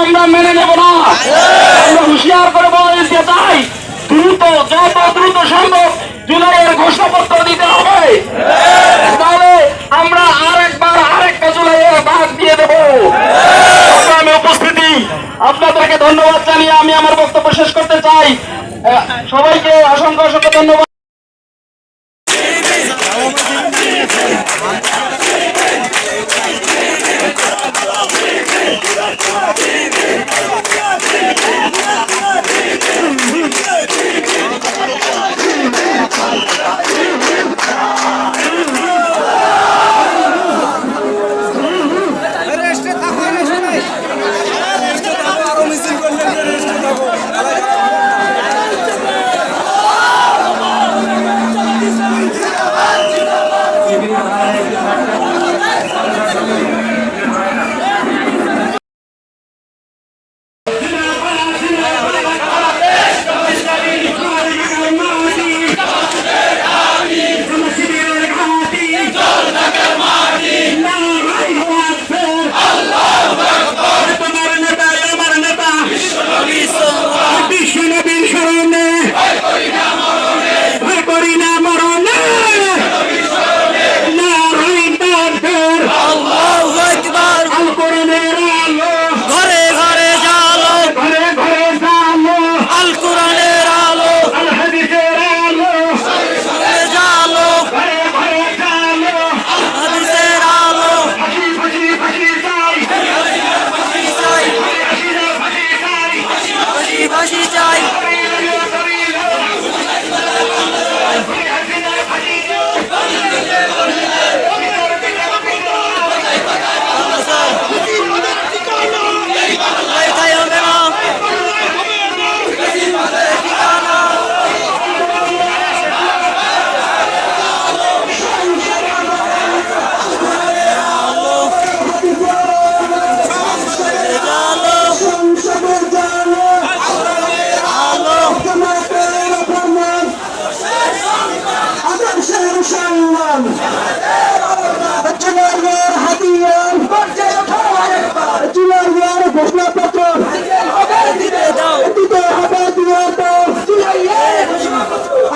আমরা মেনে নেব না। আমরা হুঁশিয়ার করে বলে দিতে চাই, দ্রুত যত দ্রুত সম্ভব জুলাইয়ের ঘোষণাপত্র দিতে হবে, তাহলে আমরা আরেকটা জুলাইয়ের ভাগ দিয়ে দেব। আমি উপস্থিতি আপনাদেরকে ধন্যবাদ জানিয়ে আমি আমার বক্তব্য শেষ করতে চাই। সবাইকে অসংখ্য অসংখ্য ধন্যবাদ।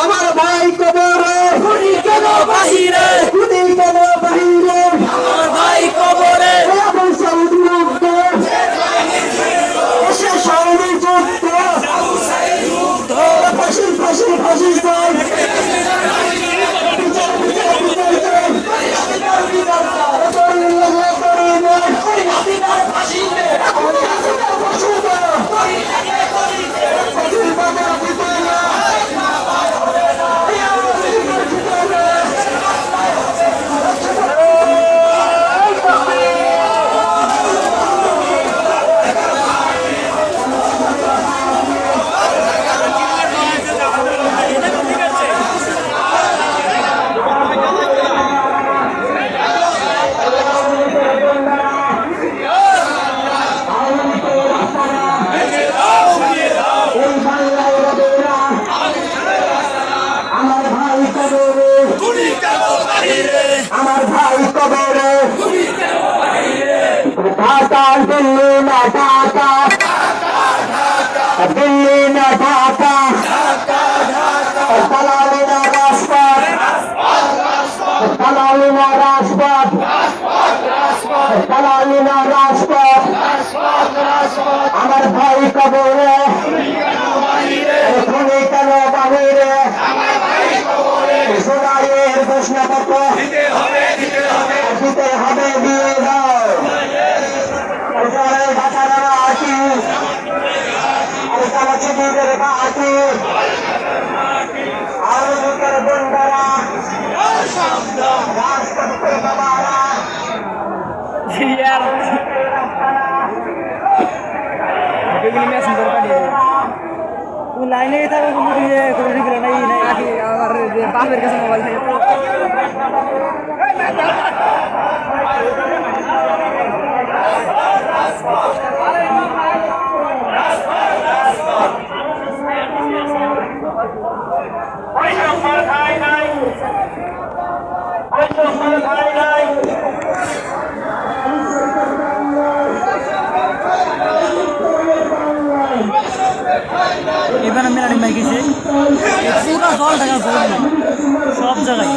আমার ভাই কবরে খুনি কেন বাহিরে, খুনি কেন বাহিরে, আমার ভাই কবরে ফাঁসি ফাঁসি ফাঁসি চাই। আমার ভাই কবরে ঢাকা দিল্লি না ঢাকা, দিল্লি না ঢাকা, দালালি না রাজপথ, দালালি না রাজপথ, দালালি না রাজপথ। আমার ভাই কবরে খুনি কেন বাহিরে, জুলাইয়ের ঘোষণাপত্র দিতে হবে দিয়ে দাও। বাচ্চারা আছি আর চালাচিদের আছি আর লোকের বন্ধুরা রাজপথের বাবারা লাইনে থাকো নাকি আমার বাপের কাছে মোবাইল থাকে। পাল্টা গান করবো সব জায়গায়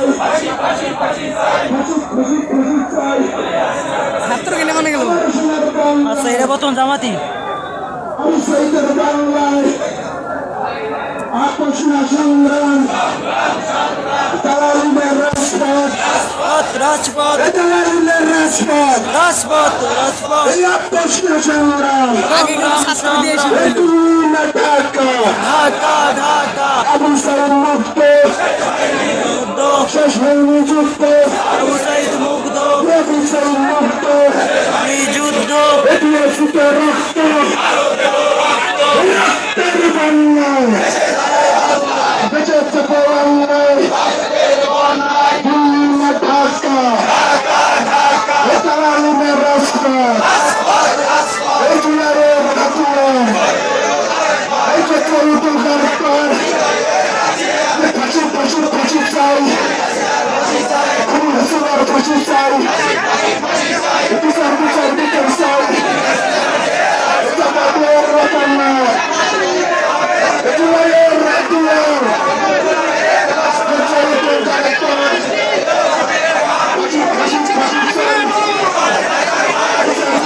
ছাত্র কিনে মানে গেল আচ্ছা এরা বর্তমান জামাতি আকর্ষণ সংগ্রাম দালালদের রাজপথ রাজপথ দালালদের রাজপথ রাজপথ রাজপথ এই আকর্ষণ সংগ্রাম আগে ছাত্র দিয়ে ঢাকা ঢাকা ঢাকা আবু সালাম মুক্ত শেষ হয়নি যুক্ত আবু সাইদ মুগ্ধ আবু সালাম মুক্ত এই যুদ্ধ এটি আসিত রক্ত রক্তের বাংলায় বেঁচে থেকে বাংলায় দিল্লি না ঢাকা দালালদের রাজপথ এই জুয়ারের হাতিয়ার এই যে চরিত্র দরকার ফাঁসি ফাঁসি ফাঁসি চাই খুন হাসিনার ফাঁসি চাই বিচার বিচার বিচার চাই জামাতের রচনা জুয়ারের হাতিয়ার চরিত্র দরকার ফাঁসি ফাঁসি ফাঁসি চাই বিচার বিচার বিচার চাই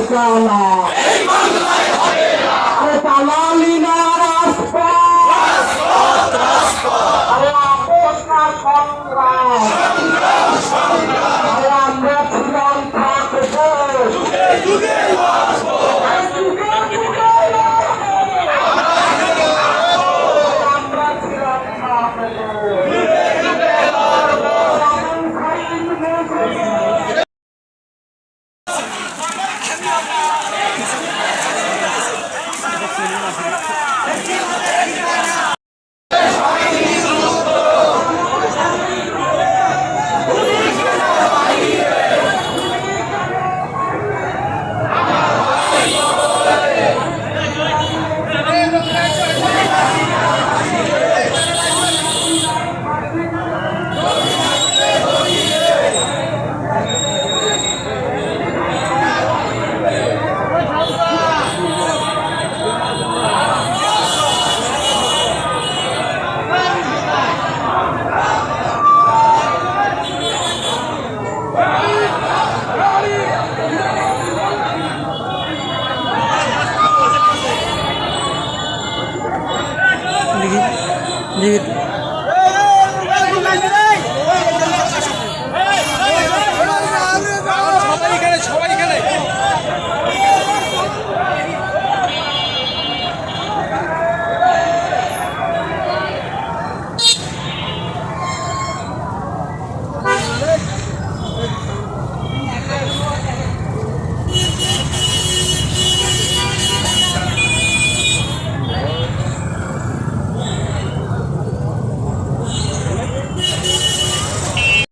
ঠিকানা